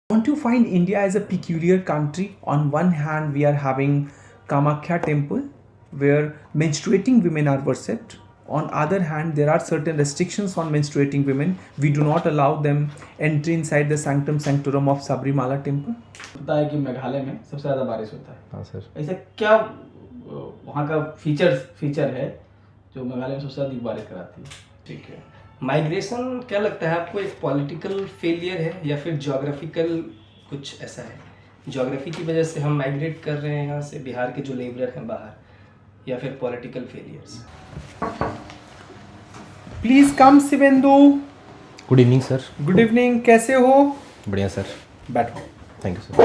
Don't you find India as a peculiar country? On one hand, we are having Kamakhya temple where menstruating women are worshipped. On other hand, there are certain restrictions on menstruating women. We do not allow them entry inside the sanctum sanctorum of Sabrimala temple. पता है कि मेघालय में सबसे ज़्यादा बारिश होता है। हाँ सर। ऐसा क्या वहाँ का फीचर है जो मेघालय में सबसे ज़्यादा बारिश कराती है? ठीक है, माइग्रेशन क्या लगता है आपको, एक पॉलिटिकल फेलियर है या फिर ज्योग्राफिकल कुछ ऐसा है? ज्योग्राफी की वजह से हम माइग्रेट कर रहे हैं यहाँ से, बिहार के जो लेबरर हैं बाहर, या फिर political failures? Please come Shivendu. Good evening sir. Good evening, कैसे हो? बढ़िया सर। बैठो। Thank you sir.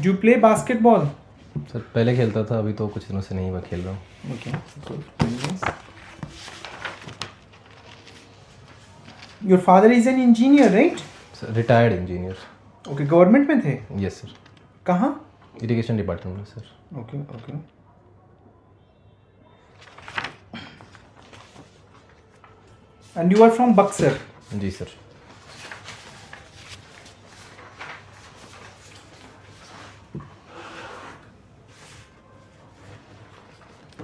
Do play basketball? Sir पहले खेलता था, अभी तो कुछ दिनों से नहीं मैं खेल रहा हूँ। Okay. Your father is an engineer, right? Sir retired engineer. Okay, government में थे? Yes sir. कहाँ? इरिगेशन डिपार्टमेंट में sir. Okay okay. And you are from Buxar? जी sir.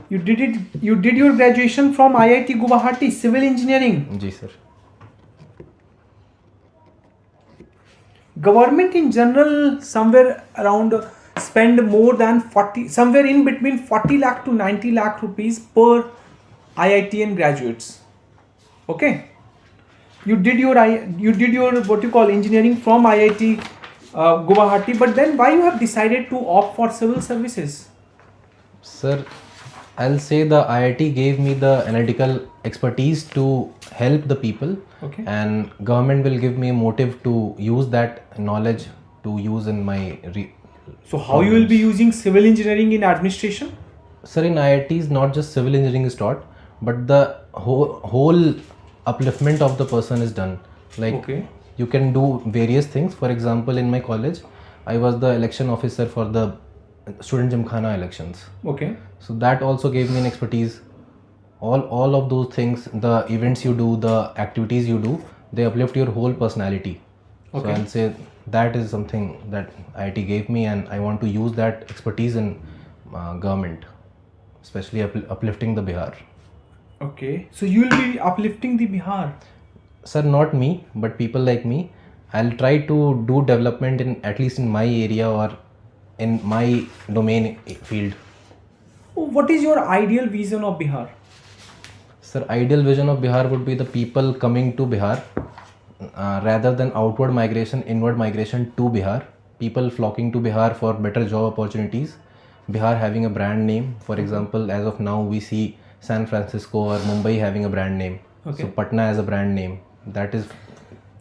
You did your graduation from IIT Guwahati, civil engineering. जी sir. Government in general somewhere around spend more than 40, somewhere in between 40 lakh to 90 lakh rupees per IITian graduates. Okay, you did your what you call engineering from IIT Guwahati, but then why you have decided to opt for civil services? Sir, I'll say the IIT gave me the analytical expertise to help the people. Okay. And government will give me a motive to use that knowledge to use in my So how you will be using civil engineering in administration? Sir, in IITs not just civil engineering is taught, but the whole upliftment of the person is done. Like Okay. you can do various things. For example, in my college I was the election officer for the student gymkhana elections. Okay. So that also gave me an expertise. All of those things, the events you do, the activities you do, they uplift your whole personality. Okay. So I'll say that is something that IIT gave me, and I want to use that expertise in government, especially uplifting the Bihar. Okay. So you will be uplifting the Bihar? Sir, not me, but people like me. I'll try to do development in at least in my area or in my domain field. What is your ideal vision of Bihar? Sir, ideal vision of Bihar would be the people coming to Bihar rather than outward migration, inward migration to Bihar. People flocking to Bihar for better job opportunities. Bihar having a brand name. For example, as of now, we see San Francisco or Mumbai having a brand name. Okay. So Patna as a brand name. That is.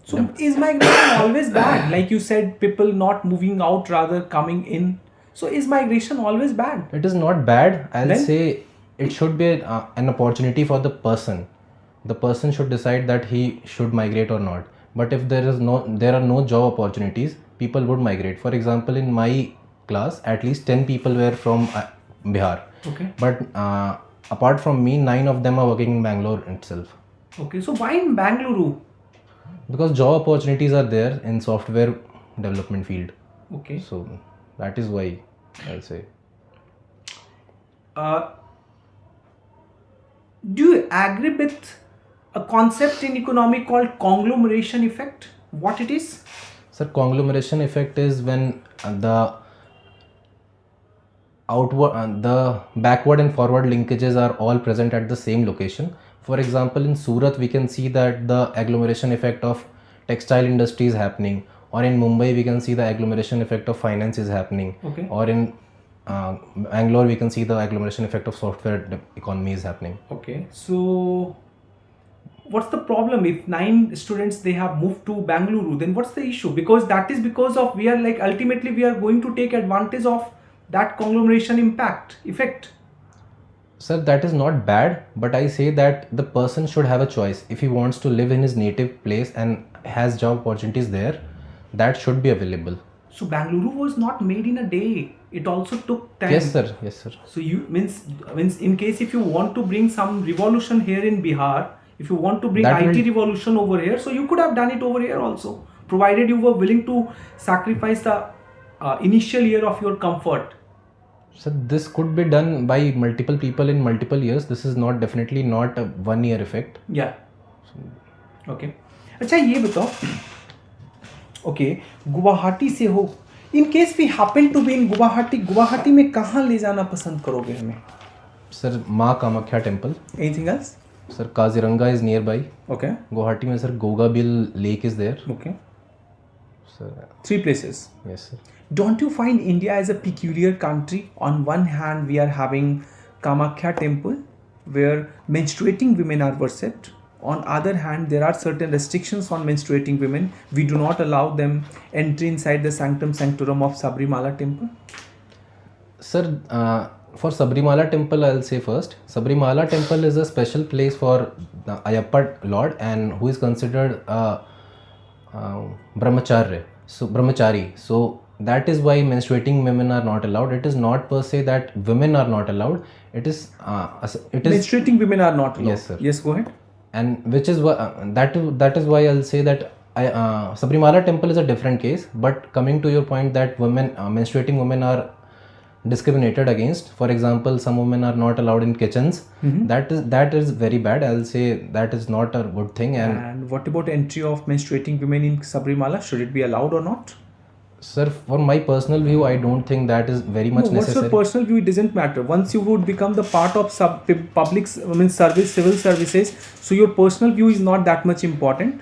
So is migration always bad? Like you said, people not moving out, rather coming in. So is migration always bad? It is not bad. I'll Then? say it should be an opportunity for the person. The person should decide that he should migrate or not. But if there are no job opportunities, people would migrate. For example, in my class, at least 10 people were from Bihar. Okay. But apart from me, 9 of them are working in Bangalore itself. Okay. So why in Bangalore? Because job opportunities are there in software development field. Okay. So that is why I'll say. Do you agree with a concept in economics called conglomeration effect? What it is? Sir, conglomeration effect is when the backward and forward linkages are all present at the same location. For example, in Surat we can see that the agglomeration effect of textile industry is happening, or in Mumbai we can see the agglomeration effect of finance is happening. Okay. Or in Bangalore we can see the agglomeration effect of software economy is happening. Okay. So what's the problem if 9 students they have moved to Bangalore? Then what's the issue? Because that is because of we are like ultimately we are going to take advantage of that conglomeration effect. Sir, that is not bad, but I say that the person should have a choice. If he wants to live in his native place and has job opportunities there, that should be available. So Bangalore was not made in a day. It also took time. Yes, sir. Yes, sir. So you means in case if you want to bring some revolution here in Bihar, if you want to bring That IT will- revolution over here, so you could have done it over here also, provided you were willing to sacrifice the initial year of your comfort. So this could be done by multiple people in multiple years. This is not definitely not a 1 year effect. Yeah. Okay. अच्छा ये बताओ. Okay, Guwahati से हो. In case we happen to be in Guwahati में कहाँ ले जाना पसंद करोगे हमें? Sir, Ma Kamakhya temple. Anything else? Sir, Kaziranga is nearby. Okay. Guwahati mein sir Gogabil Lake is there. Okay. Sir, 3 places. yes sir. Don't you find India as a peculiar country? On one hand, we are having Kamakhya temple, where menstruating women are worshipped. On other hand, there are certain restrictions on menstruating women. We do not allow them entry inside the sanctum sanctorum of Sabrimala temple. Sir, for Sabrimala temple, I'll say first. Sabrimala temple is a special place for the Ayyappa Lord, and who is considered brahmachari. So that is why menstruating women are not allowed. It is not per se that women are not allowed. It is Menstruating women are not allowed. Yes, sir. Yes, go ahead. and which is why that is why I'll say that Sabrimala temple is a different case. But coming to your point that women menstruating women are discriminated against. For example, some women are not allowed in kitchens. That is very bad. I'll say that is not a good thing. And what about entry of menstruating women in Sabrimala? Should it be allowed or not? Sir, for my personal view, I don't think that is very much No, what's necessary. your personal view? It doesn't matter. Once you would become the part of public service, civil services, so your personal view is not that much important.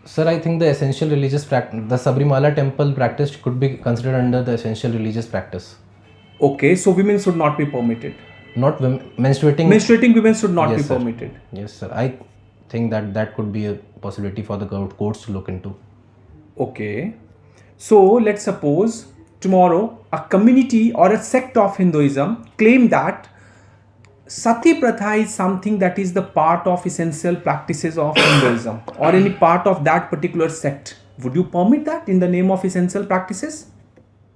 Sir, I think the essential religious practice, the Sabrimala temple practice could be considered under the essential religious practice. Okay, so women should not be permitted. Not women, menstruating. Menstruating women should not Yes, be sir. permitted. Yes, sir. I think that could be a possibility for the courts to look into. Okay. So let's suppose tomorrow a community or a sect of Hinduism claim that Sati Pratha is something that is the part of essential practices of Hinduism or any part of that particular sect. Would you permit that in the name of essential practices?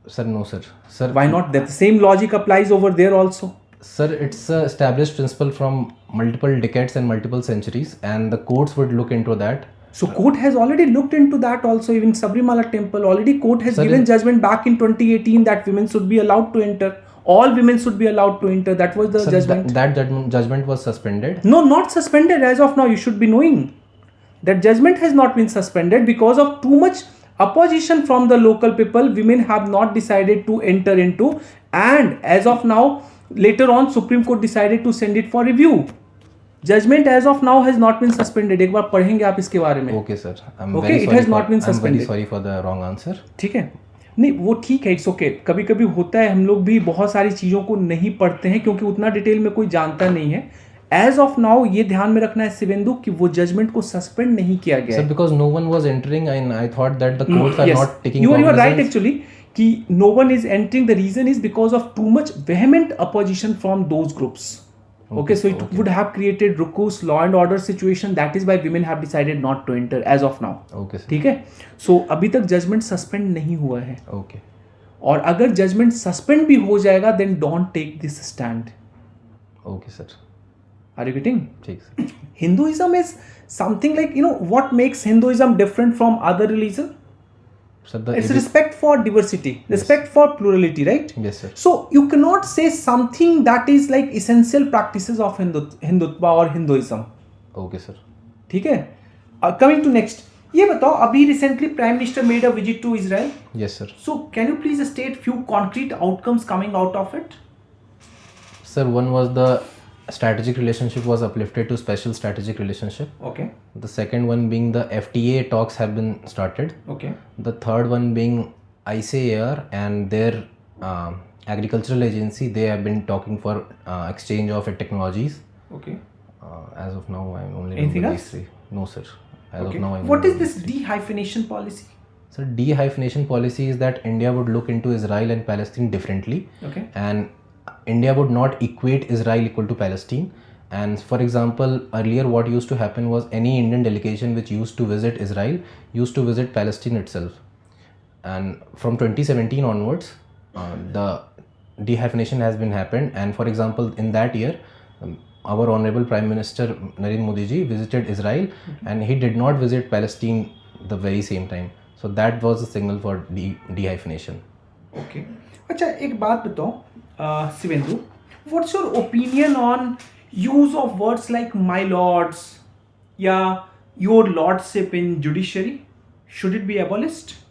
Sir, no, sir. Sir, Why not? That the same logic applies over there also. Sir, it's a established principle from multiple decades and multiple centuries, and the courts would look into that. So court has already looked into that also. Even Sabrimala temple already court has Sir, given judgment back in 2018 that women should be allowed to enter. All women should be allowed to enter. That was the Sir, judgment. that judgment was suspended. No, not suspended as of now. You should be knowing that judgment has not been suspended because of too much opposition from the local people. Women have not decided to enter into, and as of now, later on, Supreme Court decided to send it for review. Judgment as of now has not been suspended. एक बार पढ़ेंगे आप इसके बारे में. Okay, sir. I'm Okay, very it sorry has not been I'm very suspended. sorry for the wrong answer. ठीक है. नहीं वो ठीक है, इट्स ओके. कभी कभी होता है, हम लोग भी बहुत सारी चीज़ों को नहीं पढ़ते हैं क्योंकि उतना डिटेल में कोई जानता नहीं है. एज ऑफ नाउ ये ध्यान में रखना है शिवेंदु कि वो जजमेंट को सस्पेंड नहीं किया गया Sir, है. because no one was entering, and I thought that the courts are Yes, not taking you are right cognizance. actually कि no one is entering. The reason is because of too much vehement opposition from those groups. Okay, so it would have created ruckus, law and order situation. That is why women have decided not to enter as of now. Okay, sir. ठीक है. So अभी तक judgement suspend नहीं हुआ है. Okay. और अगर judgement suspend भी हो जाएगा then don't take this stand. Okay, sir. Are you getting? ठीक sir. Hinduism is something like, you know, what makes Hinduism different from other religion? Sir, the It's respect for diversity, respect for plurality, right? Yes, sir. So you cannot say something that is like essential practices of Hindutva or Hinduism. Okay, sir. ठीक है. Coming to next, ये बताओ अभी recently Prime Minister made a visit to Israel. Yes, sir. So can you please state few concrete outcomes coming out of it? Sir, one was the strategic relationship was uplifted to special strategic relationship. Okay. The second one being the FTA talks have been started. Okay. The third one being ICAR and their agricultural agency, they have been talking for exchange of technologies. Okay. As of now, I only Anything remember else? these three. No, sir. As Okay. of now, I What only is remember this these three. dehyphenation policy? So dehyphenation policy is that India would look into Israel and Palestine differently, Okay. and India would not equate Israel equal to Palestine. And for example, earlier what used to happen was any Indian delegation which used to visit Israel used to visit Palestine itself. and from 2017 onwards, the dehyphenation has been happened. And for example, in that year, our honorable Prime Minister Narendra Modi ji visited Israel, and he did not visit Palestine the very same time. So that was a signal for dehyphenation. Okay अच्छा एक बात बताओ Shivendu, what's your opinion on use of words like my lords या your lordship in judiciary? Should it be abolished?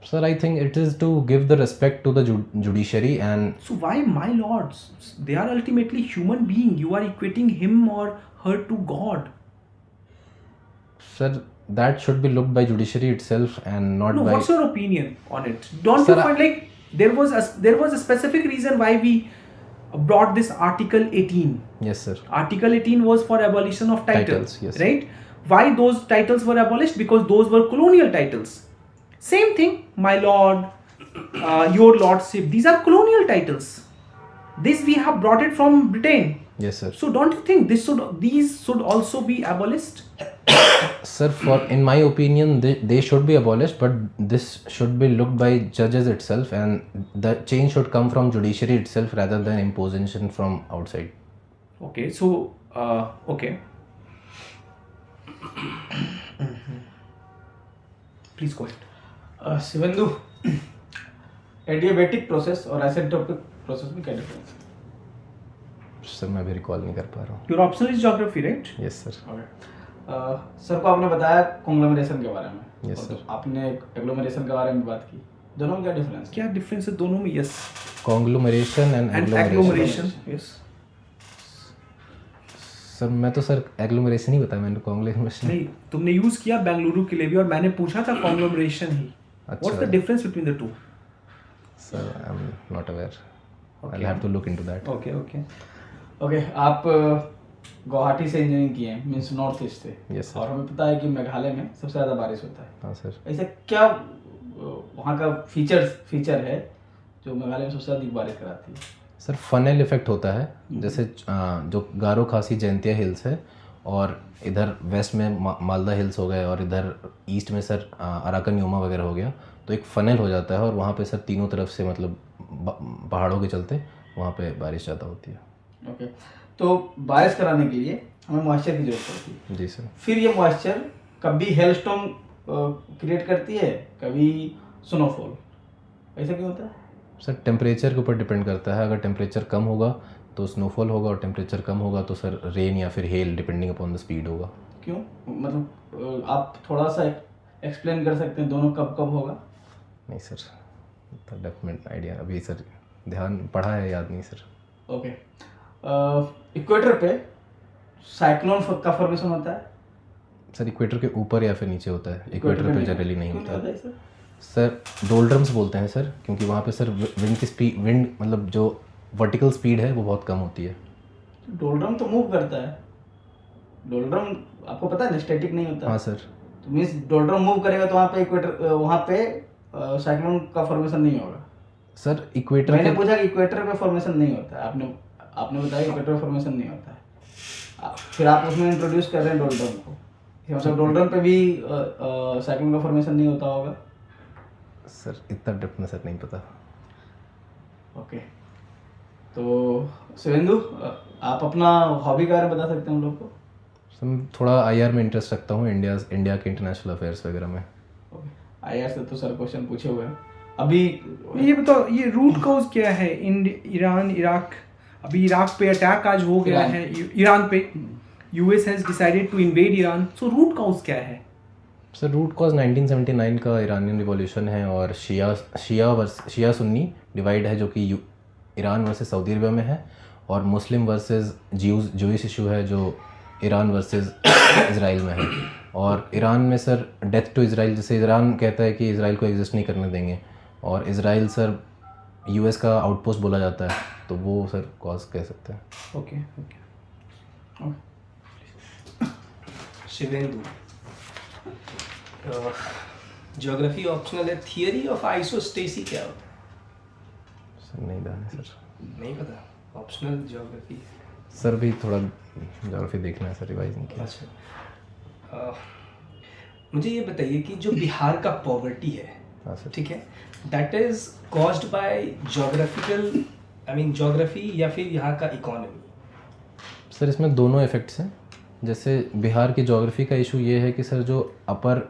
Sir, I think it is to give the respect to the judiciary. And So why my lords? They are ultimately human being. You are equating him or her to God. sir, that should be looked by judiciary itself and not No, by. what's your opinion on it? Don't Sir, you find like there was a specific reason why we brought this Article 18? Yes, sir. Article 18 was for abolition of titles, Yes. right? Why those titles were abolished? Because those were colonial titles. Same thing, my lord, your lordship. These are colonial titles. This we have brought it from Britain. Yes, sir. So don't you think these should also be abolished? Sir, in my opinion, they should be abolished, but this should be looked by judges itself, and the change should come from judiciary itself rather than imposition from outside. Okay, so okay. Please go ahead. Shivendu, adiabatic process और asymptotic process में क्या difference है? Sir मैं भी recall नहीं कर पा रहा हूँ. Your optional is geography, right? Yes sir. Sir को आपने बताया कॉन्ग्लोमरेशन के बारे में. Yes, और sir. आपने एग्लोमरेशन के बारे में बात की. दोनों में क्या डिफरेंस है? क्या डिफरेंस है दोनों में? Yes. कॉन्ग्लोमरेशन and and agglomeration. Agglomeration. Yes. Sir मैं तो सर एग्लोमरेशन ही बताया, मैंने कॉन्ग्लोमरेशन. नहीं, तुमने यूज किया बेंगलुरु के लिए भी और मैंने पूछा था कॉन्ग्लोमरेशन ही. What's the difference between the two? Sir I am not aware. Okay. I'll have to look into that. Okay, okay. Okay, आप गुवाहाटी से इंजीनियरिंग किए हैं, मीन्स नॉर्थ ईस्ट से. Yes, sir. और हमें पता है कि मेघालय में सबसे ज़्यादा बारिश होता है. हाँ सर. ऐसा क्या वहाँ का फीचर है जो मेघालय में सबसे ज़्यादा बारिश कराती है? सर फनल इफेक्ट होता है. जैसे जो गारो खासी जयंतिया हिल्स है, और इधर वेस्ट में मालदा हिल्स हो गए, और इधर ईस्ट में सर अराकन योमा वगैरह हो गया, तो एक फनल हो जाता है, और वहाँ पे सर तीनों तरफ से मतलब पहाड़ों के चलते वहाँ पे बारिश ज़्यादा होती है. ओके, तो बारिश कराने के लिए हमें मॉइस्चर की जरूरत पड़ती है. जी सर. फिर ये मॉइस्चर कभी हेलस्टॉर्म क्रिएट करती है, कभी स्नोफॉल. ऐसा क्यों होता है? सर टेम्परेचर के ऊपर डिपेंड करता है. अगर टेम्परेचर कम होगा तो स्नोफॉल होगा, और टेम्परेचर कम होगा तो सर रेन या फिर hello, depending upon the speed होगा. क्यों, मतलब आप थोड़ा सा एक्सप्लेन कर सकते हैं दोनों कब कब होगा? नहीं सर, तो डेफिनेट आइडिया अभी सर ध्यान पढ़ा है, याद नहीं सर. ओके, इक्वेटर पे साइक्लोन का फॉर्मेशन होता है. सर इक्वेटर के ऊपर या फिर नीचे होता है. इक्वेटर पे जनरली नहीं क्यों होता. है सर? सर डोल्ड्रम्स बोलते हैं सर, क्योंकि वहाँ पे सर विंड मतलब जो वर्टिकल स्पीड है वो बहुत कम होती है. डोल्ड्रम तो मूव करता है. डोल्ड्रम आपको पता है ना, स्टैटिक नहीं होता. हाँ सर. तो मीन्स डोल्ड्रम मूव करेगा तो वहाँ पे साइक्लोन का फॉर्मेशन नहीं होगा. सर इक्वेटर मैंने के पूछा कि इक्वेटर पे फॉर्मेशन नहीं होता है, आपने बताया इक्वेटर पे फॉर्मेशन नहीं होता है. फिर आप उसमें इंट्रोड्यूस कर रहे हैं डोल्ड्रम को, मतलब डोल्ड्रम पे भी साइक्लोन का फॉर्मेशन नहीं होता होगा. सर इतना डेप्थ में सर नहीं पता. ओके, तो शिवेंदु, आप अपना हॉबी के बारे में बता सकते हैं हम लोग को? सर मैं थोड़ा आईआर में इंटरेस्ट रखता हूँ, इंडिया के इंटरनेशनल अफेयर्स वगैरह में. ओके, आईआर से तो सर क्वेश्चन पूछे हुए हैं. अभी ये बताओ, ये रूट कॉज क्या है? ईरान इराक, अभी इराक पे अटैक आज हो गया है, ईरान पे. US has decided to invade Iran. So root cause क्या है? सर रूट कॉज 1979 का ईरानियन रिवॉल्यूशन है, और शिया सुन्नी डिवाइड है, जो कि ईरान वर्सेस सऊदी अरबिया में है, और मुस्लिम वर्सेस जूइश इशू है जो ईरान वर्सेस इजराइल में है. और ईरान में सर डेथ टू इजराइल, जैसे ईरान कहता है कि इजराइल को एग्जिस्ट नहीं करने देंगे, और इजराइल सर यूएस का आउटपोस्ट बोला जाता है, तो वो सर कॉज कह सकते हैं. Okay okay. Shivendu, geography optional है. थियरी ऑफ आइसोस्टेसी क्या होता है? सर नहीं जाने सर. नहीं पता. Optional geography. सर भी थोड़ा ज्योग्राफी देखना है सर, रिवाइज नहीं किया. अच्छा, मुझे ये बताइए कि जो बिहार का पॉवर्टी है, हाँ सर। ठीक है, that is caused by geographical, I mean geography या फिर यहाँ का इकोनॉमी? सर इसमें दोनों इफ़ेक्ट्स हैं। जैसे बिहार की जोग्राफ़ी का इशू ये है कि सर जो अपर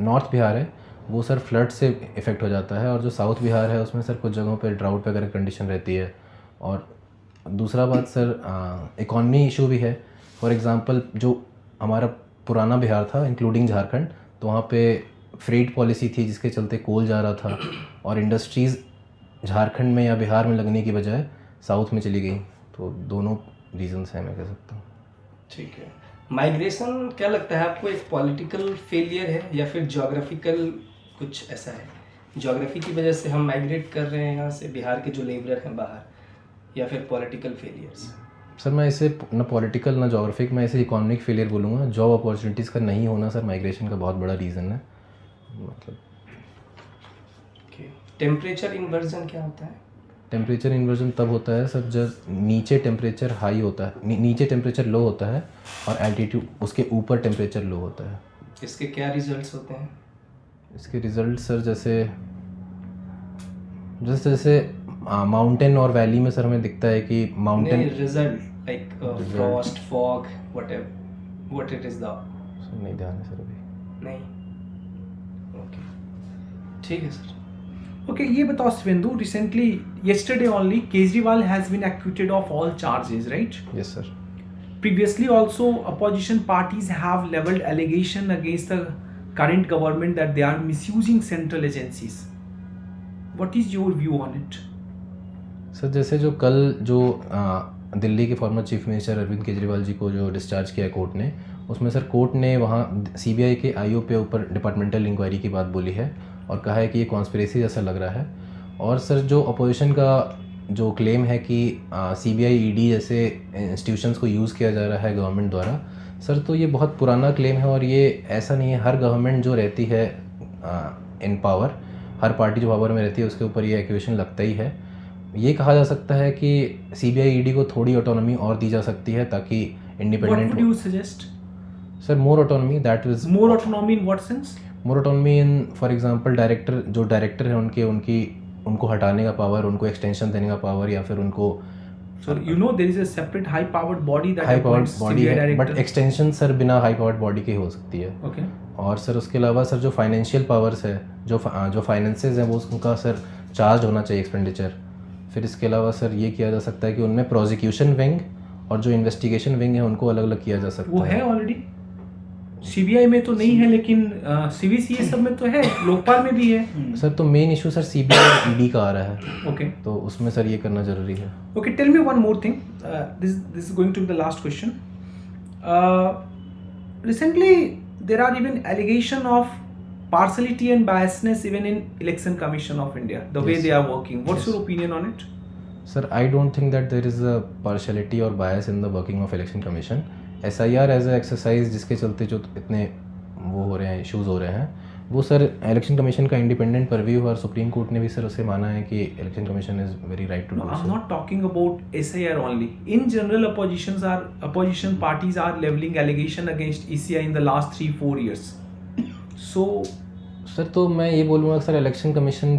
नॉर्थ बिहार है वो सर फ्लड से इफ़ेक्ट हो जाता है, और जो साउथ बिहार है उसमें सर कुछ जगहों पे ड्राउट वगैरह कंडीशन रहती है। और दूसरा बात सर इकॉनमी इशू भी है। फॉर एग्ज़ाम्पल जो हमारा पुराना बिहार था इंक्लूडिंग झारखंड, तो वहाँ पे फ्रेट पॉलिसी थी जिसके चलते कोल जा रहा था, और इंडस्ट्रीज़ झारखंड में या बिहार में लगने की बजाय साउथ में चली गई। तो दोनों रीजंस हैं मैं कह सकता हूँ। ठीक है, माइग्रेशन क्या लगता है आपको एक पॉलिटिकल फेलियर है या फिर जोग्राफिकल कुछ ऐसा है? जोग्राफी की वजह से हम माइग्रेट कर रहे हैं यहाँ से, बिहार के जो लेबरर हैं बाहर, या फिर पॉलिटिकल फेलियर्स? सर मैं इसे ना पॉलिटिकल ना जोग्राफिक, मैं इसे इकोनॉमिक फेलियर बोलूँगा। जॉब अपॉर्चुनिटीज़ का नहीं होना सर माइग्रेशन का बहुत बड़ा रीज़न है। मतलब टेम्परेचर इन्वर्जन क्या होता है? टेम्परेचर इन्वर्जन तब होता है सर जब नीचे टेम्परेचर हाई होता है, नीचे टेम्परेचर लो होता है और एल्टीट्यूड उसके ऊपर टेम्परेचर लो होता है। इसके क्या रिजल्ट्स होते हैं? इसके रिजल्ट सर जैसे जैसे जैसे माउंटेन और वैली में सर हमें दिखता है कि mountain result like Frost, fog, whatever, what it is the नहीं ध्यान है सर अभी। नहीं, ओके, ठीक है सर। Okay, ये बताओ Svendu, recently, yesterday only, Kejriwal has been acquitted of all charges, right? Yes sir. Previously also, opposition parties have leveled allegation against the current government that they are misusing central agencies. What is your view on it? Sir जैसे जो कल जो दिल्ली के former chief minister Arvind Kejriwal ji को जो discharge किया court ने, उसमें सर कोर्ट ने वहाँ सीबीआई के आईओ पे ऊपर डिपार्टमेंटल इंक्वायरी की बात बोली है और कहा है कि ये कॉन्स्पिरेसी जैसा लग रहा है। और सर जो अपोजिशन का जो क्लेम है कि सीबीआई ईडी जैसे इंस्टीट्यूशंस को यूज़ किया जा रहा है गवर्नमेंट द्वारा, सर तो ये बहुत पुराना क्लेम है और ये ऐसा नहीं है। हर गवर्नमेंट जो रहती है इन पावर, हर पार्टी जो पावर में रहती है उसके ऊपर ये एक्यूजेशन लगता ही है। ये कहा जा सकता है कि सीबीआई ईडी को थोड़ी ऑटोनॉमी और दी जा सकती है ताकि independent. What would you suggest? Sir more autonomy, that is More autonomy in what sense? More autonomy in for example director हैं उनको हटाने का पावर, उनको एक्सटेंशन देने का पावर, या फिर उनको So you know there is a separate high-powered body that high powered appoints body CBI है, बट director. एक्सटेंशन सर बिना हाई पावर्ड बॉडी के हो सकती है। Okay. और सर उसके अलावा सर जो फाइनेंशियल पावर्स है, जो फाइनेंसेस हैं, वो उनका सर चार्ज होना चाहिए एक्सपेंडिचर। फिर इसके अलावा सर ये किया जा सकता है कि उनमें प्रोसिक्यूशन विंग और जो इन्वेस्टिगेशन विंग है उनको अलग अलग किया जा सकता वो है ऑलरेडी, सीबीआई में तो नहीं है लेकिन सीबीसीए सब में तो है, लोकपाल में भी है। सर तो main issue sir CBI ED का आ रहा है, ओके तो उसमें सर ये करना जरूरी है। Okay, tell me one more thing. This is going to be the last question. Recently, there are even allegation of partiality and biasness even in Election Commission of India. The way Yes. they are working. What's Yes. your opinion on it? Sir I don't think that there is a partiality और bias in the working of election commission. SIR as a exercise जिसके चलते जो इतने वो हो रहे हैं, issues हो रहे हैं, वो सर इलेक्शन कमीशन का इंडिपेंडेंट परव्यू है और सुप्रीम कोर्ट ने भी सर उसे माना है कि election commission is very right to No, do I'm so. not talking about SIR only. In general, opposition parties are leveling allegation against ECI in the last 3-4 years. So, sir तो मैं ये बोलूँगा sir election commission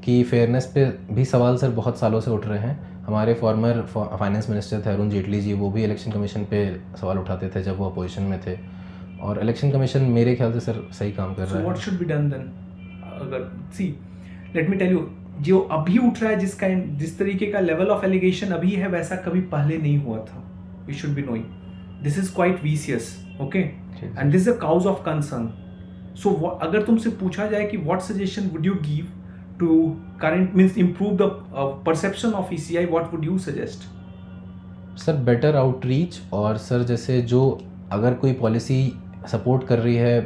की fairness पे भी सवाल sir बहुत सालों से उठ रहे हैं। हमारे फॉर्मर फाइनेंस मिनिस्टर थे अरुण जेटली जी, वो भी इलेक्शन कमीशन पे सवाल उठाते थे जब वो अपोजिशन में थे, और इलेक्शन कमीशन मेरे ख्याल से सर सही काम कर so रहा what है। should be done then? अगर see, let me tell you, जो अभी उठ रहा है जिस तरीके का लेवल ऑफ एलिगेशन अभी है वैसा कभी पहले नहीं हुआ था। We should be knowing. This is quite vicious, okay? ठीक है। And this is a cause of concern. So अगर तुमसे पूछा जाए कि what suggestion would you give to current means improve the perception of ECI, what would you suggest? Sir better outreach, और sir जैसे जो अगर कोई पॉलिसी सपोर्ट कर रही है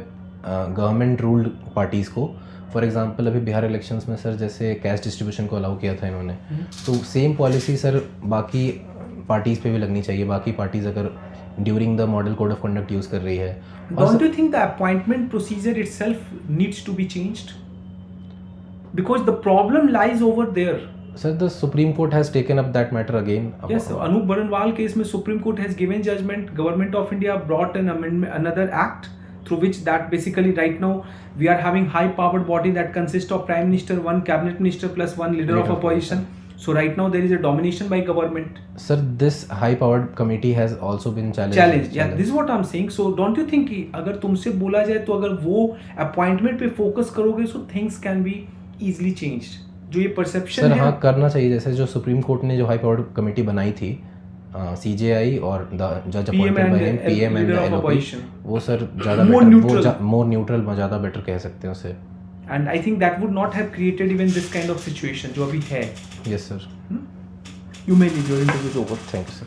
गवर्नमेंट रूल्ड पार्टीज़ को, फॉर एग्जांपल अभी बिहार इलेक्शंस में सर जैसे कैश डिस्ट्रीब्यूशन को अलाउ किया था इन्होंने, तो सेम पॉलिसी सर बाकी पार्टीज़ पे भी लगनी चाहिए। बाकी पार्टीज़ अगर during the model code of conduct use कर रही है। Don't you think the appointment procedure itself needs to be changed? Because the problem lies over there. Sir the supreme court has taken up that matter again. Yes, Anup Baranwal case में Supreme Court has given judgment. Government of India brought an amendment, another act through which that basically right now we are having high powered body that consists of prime minister, one cabinet minister plus one leader of opposition. So right now there is a domination by government. Sir, this high-powered committee has also been challenged. Yeah, this is what I'm saying. So don't you think कि अगर तुमसे बोला जाए तो अगर वो appointment पे focus करोगे so things can be easily changed. जो ये perception सर है हाँ करना चाहिए, जैसे जो सुप्रीम कोर्ट ने जो हाई पावर्ड कमेटी बनाई थी CJI और द जज appointed by him, PM and leader of LOP, opposition. वो सर ज़्यादा More neutral. मोर न्यूट्रल, ज़्यादा बेटर कह सकते हैं उसे. And I think that would not have created even this kind of situation जो अभी है. Yes sir. You may leave, your interview is over. Thank you sir.